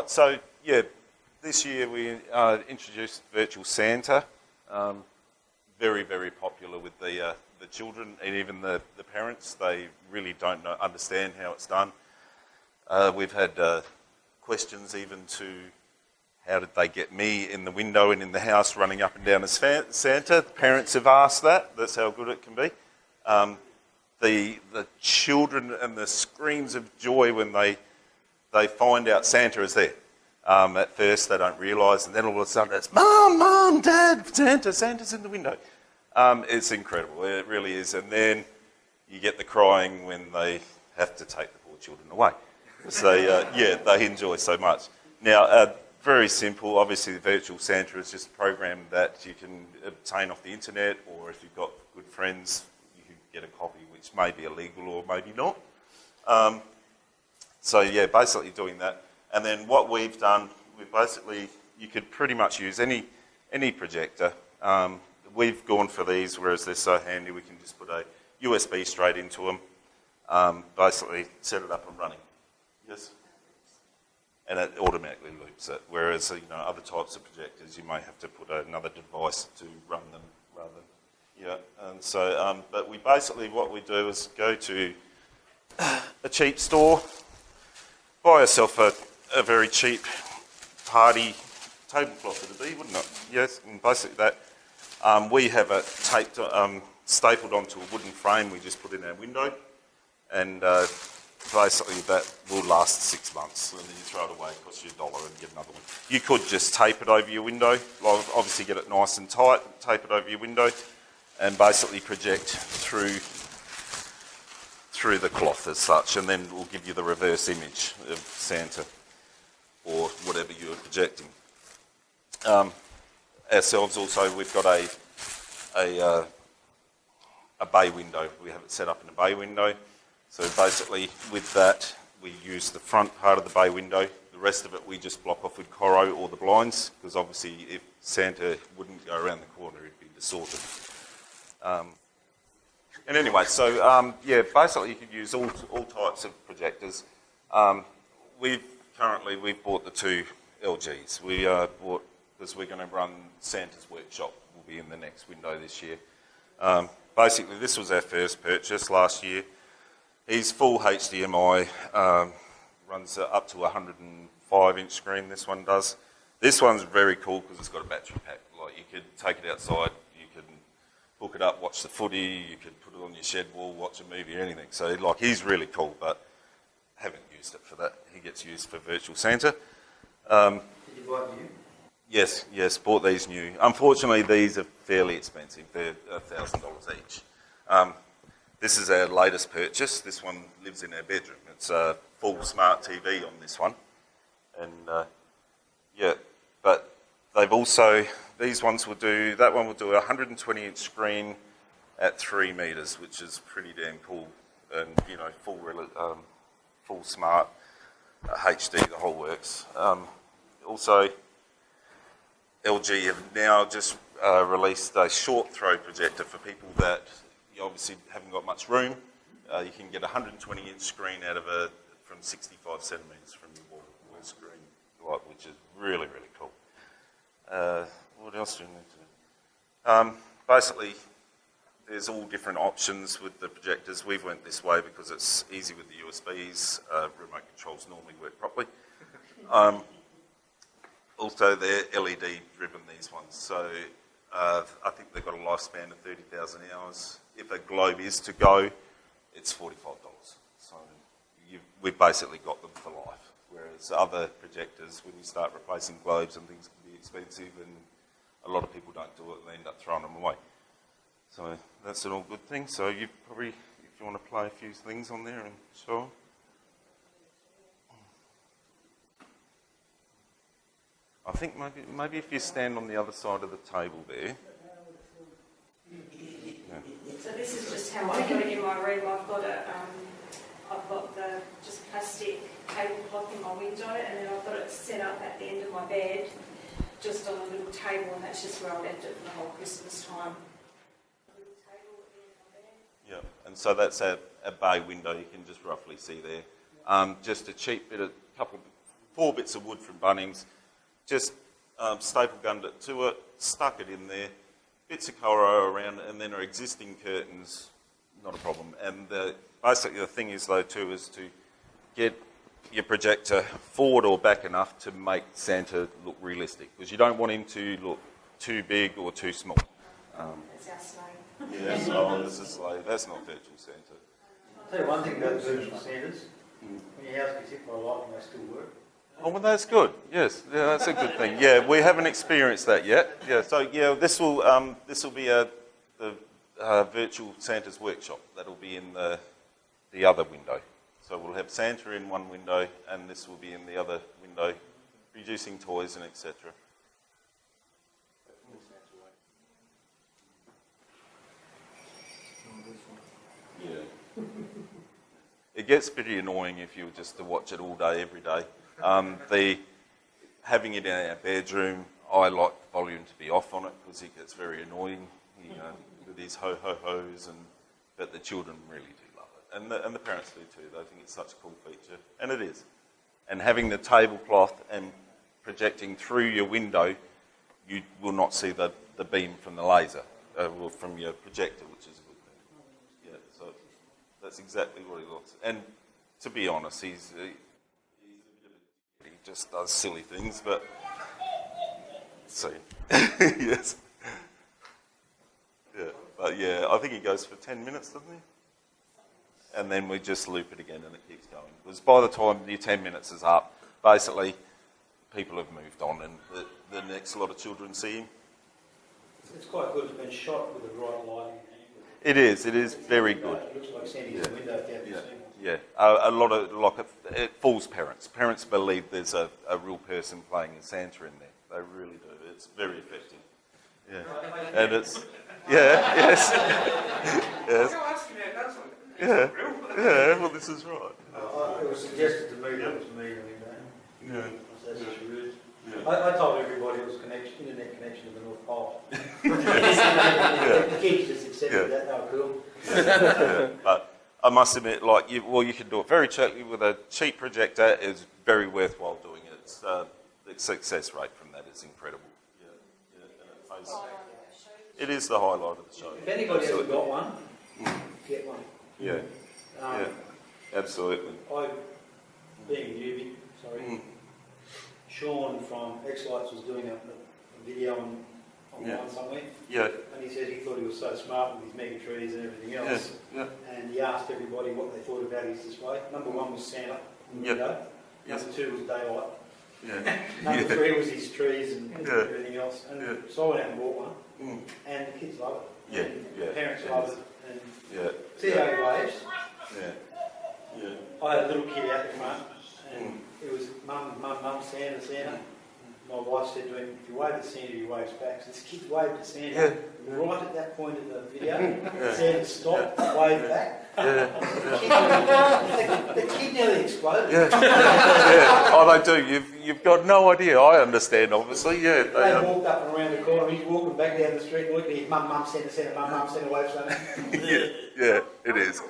so yeah, this year we introduced Virtual Santa. Very, very popular with the children and even the parents. They really don't understand how it's done. We've had questions even to how did they get me in the window and in the house running up and down as Santa. The parents have asked that. That's how good it can be. The children and the screams of joy when they find out Santa is there. At first they don't realise, and then all of a sudden it's Mum, Dad, Santa's in the window. It's incredible, it really is. And then you get the crying when they have to take the poor children away. So yeah, they enjoy so much. Now, very simple. Obviously, the Virtual Santa is just a program that you can obtain off the internet, or if you've got good friends, you can get a copy, which may be illegal or maybe not. So yeah, basically doing that. And then what we've done, you could pretty much use any projector. We've gone for these, whereas they're so handy, we can just put a USB straight into them, basically set it up and running. Yes? And it automatically loops it, whereas other types of projectors, you may have to put another device to run them rather than, yeah. And so, but what we do is go to a cheap store, buy yourself a very cheap party tablecloth, it'd be, wouldn't it? Yes, and basically that. We have it taped, stapled onto a wooden frame we just put in our window, and basically that will last 6 months, and then you throw it away, it costs you $1 and get another one. You could just tape it over your window, obviously get it nice and tight, tape it over your window, and basically project through the cloth as such, and then it will give you the reverse image of Santa or whatever you're projecting. Ourselves also, we've got a bay window. We have it set up in a bay window. So basically with that, we use the front part of the bay window. The rest of it we just block off with Coro or the blinds, because obviously if Santa wouldn't go around the corner, it'd be distorted. And anyway, so yeah, basically you could use all types of projectors. We've bought the two LGs. We bought, because we're going to run Santa's Workshop, will be in the next window this year. Basically, this was our first purchase last year. He's full HDMI, runs up to a 105-inch screen, this one does. This one's very cool because it's got a battery pack. Like, you could take it outside, you can hook it up, watch the footy, you could put it on your shed wall, watch a movie or anything. So, like, he's really cool, but haven't used it for that. He gets used for Virtual Santa. Did you buy it new? Yes, bought these new. Unfortunately, these are fairly expensive. They're $1,000 each. This is our latest purchase. This one lives in our bedroom. It's a full smart TV on this one. And yeah, but they've also, these ones will do, that one will do a 120-inch screen at 3 metres, which is pretty damn cool. And, full smart HD, the whole works. Also, LG have now just released a short throw projector for people that you obviously haven't got much room. You can get a 120-inch screen out of from 65 centimetres from your wall screen, which is really, really cool. What else do you need to know? Basically, there's all different options with the projectors. We've went this way because it's easy with the USBs. Remote controls normally work properly. Also, they're LED driven, these ones. So I think they've got a lifespan of 30,000 hours. If a globe is to go, it's $45. So we've basically got them for life. Whereas other projectors, when you start replacing globes and things, can be expensive, and a lot of people don't do it and they end up throwing them away. So that's an all good thing. So you probably, if you want to play a few things on there and show them. I think maybe if you stand on the other side of the table there. Yeah. So this is just how I got it in my room. I've got the just plastic tablecloth in my window, and then I've got it set up at the end of my bed, just on a little table, and that's just where I left it for the whole Christmas time. Yeah, and so that's a bay window you can just roughly see there. Just a cheap bit of 4 bits of wood from Bunnings, just staple gunned it to it, stuck it in there, bits of Coro around it, and then our existing curtains, not a problem. And basically the thing is though too is to get your projector forward or back enough to make Santa look realistic, because you don't want him to look too big or too small. That's our sleigh. Yeah, so this is like, that's not virtual Santa. I'll tell you one thing about virtual Santas. When your house gets hit by a lightning, they still work. Oh, well, that's good. Yes, yeah, that's a good thing. Yeah, we haven't experienced that yet. Yeah, so yeah, this will be the virtual Santa's workshop. That'll be in the other window. So we'll have Santa in one window, and this will be in the other window, producing toys and etc. Yeah. It gets pretty annoying if you were just to watch it all day, every day. Having it in our bedroom, I like the volume to be off on it because it gets very annoying, you know, with these ho-ho-hos, but the children really do love it. And the parents do too. They think it's such a cool feature. And it is. And having the tablecloth and projecting through your window, you will not see the beam from the laser, or from your projector, which is a good thing. Yeah, so that's exactly what he looks. And to be honest, he just does silly things, but see, yes, yeah, but yeah, I think he goes for 10 minutes, doesn't he? And then we just loop it again, and it keeps going. Because by the time your 10 minutes is up, basically, people have moved on, and the next lot of children see him. It's quite good. It's been shot with the right lighting. It is very good. It looks like Sandy's window if you haven't seen it. Yeah, a lot of it fools parents. Parents believe there's a real person playing a Santa in there. They really do. It's very effective. Yeah, and it's yes. Yeah, yeah. Well, this is right. It was suggested to me that it was me doing that. Yeah. That's just rude. Yeah. I told everybody it was internet connection to the North Pole. The kids just accepted that. They were cool. Yeah. But I must admit, you can do it very cheaply with a cheap projector. It's very worthwhile doing it. The success rate from that is incredible. Yeah. And it is the highlight of the show. If anybody hasn't got one, get one. Yeah. Yeah. Absolutely. Being a newbie, sorry. Sean from X-Lights was doing a video online somewhere. Yeah. And he said he thought he was so smart with his mega trees and everything else. Yeah. And he asked everybody what they thought about his display. Number 1 was Santa in the window. Number 2 was daylight. Yeah. Number 3 was his trees and everything else. And so I went out and bought one. And the kids love it. Yeah. And the parents love it. And see how he waves. Yeah. Yeah. I had a little kid out the front. And it was mum, Santa, Santa. My wife said to him, if you wave at Santa, he waves back. So this kid waved at Santa. Right at that point of the video, Santa stopped, waved back. The kid nearly exploded. Oh, they do. You've got no idea. I understand, obviously. Yeah. They walked up and around the corner. He's walking back down the street and looking at his mum, Santa, Santa, mum, Santa, wave Santa. Yeah, it is.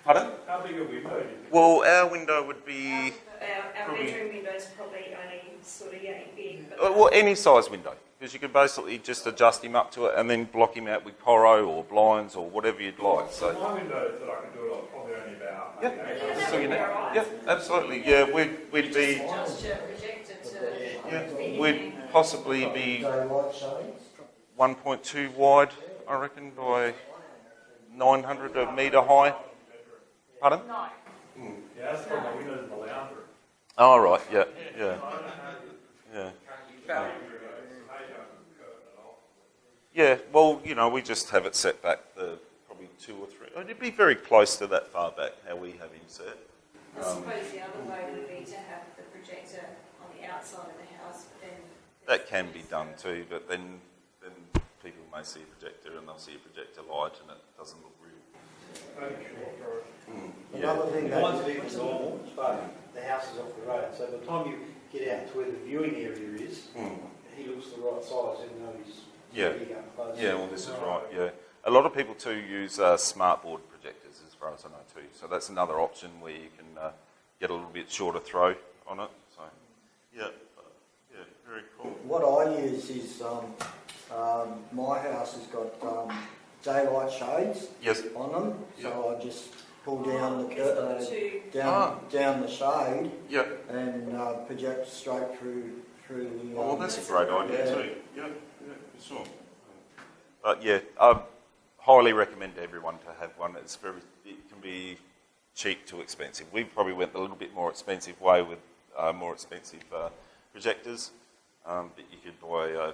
Pardon? How big a window? Well, our window would be... Our bedroom window is probably only sort of big. Well, any size window. Because you could basically just adjust him up to it and then block him out with Coro or blinds or whatever you'd like. So my window that I can do it on probably only about... Yeah, so you know. Yeah, absolutely. Yeah, we'd be... Adjust your projector to... Yeah, we'd possibly be 1.2 wide, I reckon, by 900 a metre high. Pardon? No. Yeah, that's from my windows in the lounge room. Oh, right, yeah. Yeah, well, you know, we just have it set back probably 2 or 3. It'd be very close to that far back, how we have him set. I suppose the other way would be to have the projector on the outside of the house, but then... That can be done too, but then people may see a projector and they'll see a projector light and it doesn't look real. Another thing, mine's bigger than normal, but the house is off the road. So by the time you get out to where the viewing area is, he looks the right size, even though he's big up close. Yeah, well, this is right, yeah. A lot of people too use smartboard projectors, as far as I know too. So that's another option where you can get a little bit shorter throw on it. So, yeah, very cool. What I use is my house has got daylight shades on them, so I just pull down the down the shade and project straight through the. Well, that's a great idea too. Yeah, sure. But yeah, I highly recommend everyone to have one. It can be cheap to expensive. We probably went the little bit more expensive way with more expensive projectors, but you could buy a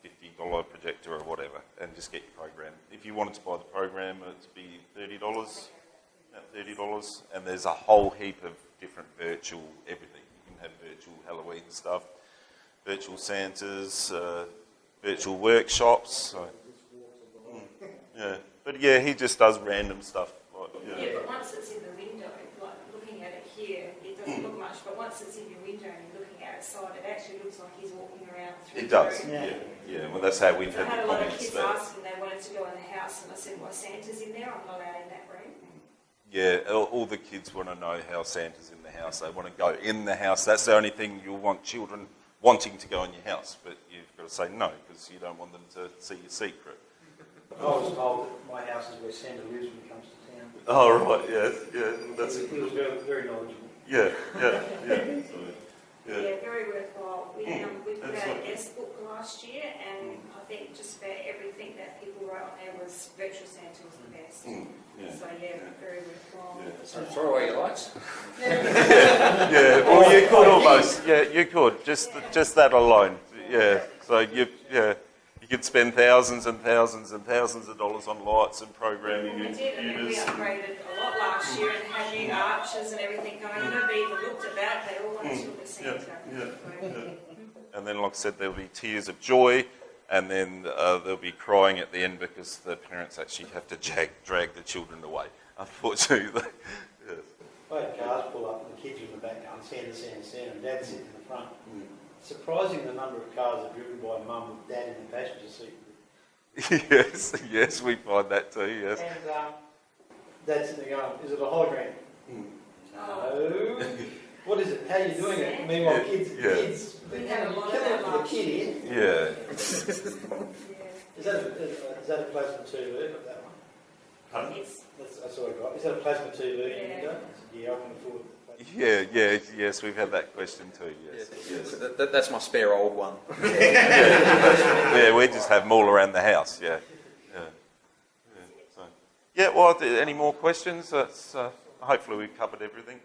$50 projector or whatever and just get your program. If you wanted to buy the program, it'd be $30, and there's a whole heap of different virtual everything. You can have virtual Halloween stuff, virtual Santas, virtual workshops. So, but yeah, he just does random stuff. Yeah, but once it's in the window, like looking at it here, it doesn't look much, but once it's in your window and you're looking outside, it actually looks like he's walking around through It does, the room. yeah. Well, that's how we've I had had the a lot of comments kids there. asking, they wanted to go in the house, and I said, well, Santa's in there, I'm not allowed in that room. Yeah, all the kids want to know how Santa's in the house. They want to go in the house. That's the only thing you'll want children wanting to go in your house, but you've got to say no, because you don't want them to see your secret. I was told that my house is where Santa lives when he comes to town. Oh, right, yeah. That's He was very, very knowledgeable. Yeah. Yeah, very worthwhile. We put out a guest book last year, and I think just about everything that people wrote on there was Virtual Santa was the best. So yeah, very worthwhile. So throw away your lights. Yeah, well, you could almost. Yeah, you could. Just that alone. Yeah. So you could spend thousands and thousands and thousands of dollars on lights and programming. We did, and then we upgraded a lot last year and had new arches and everything going. Nobody even looked at that. They all wanted to look at Santa. And then, like I said, there'll be tears of joy, and then there'll be crying at the end because the parents actually have to drag the children away, unfortunately. Yes. I had cars pull up and the kids were in the back going, Santa, Santa, Santa, and Dad sitting in the front. Surprising the number of cars are driven by Mum with Dad in the passenger seat. yes, we find that too, yes. And Dad's sitting there going, is it a hologram? No. What is it? How are you doing it? Meanwhile, kids, We had a lot of killing that it for the last kid year. here. Yeah. Is that a plasma TV of that one? It's That's all I got. Is that a plasma TV in the window? Yeah, I can afford it. Yes, we've had that question too, yes. That's my spare old one. Yeah, we just have them all around the house, yeah. So, well, any more questions? Hopefully we've covered everything.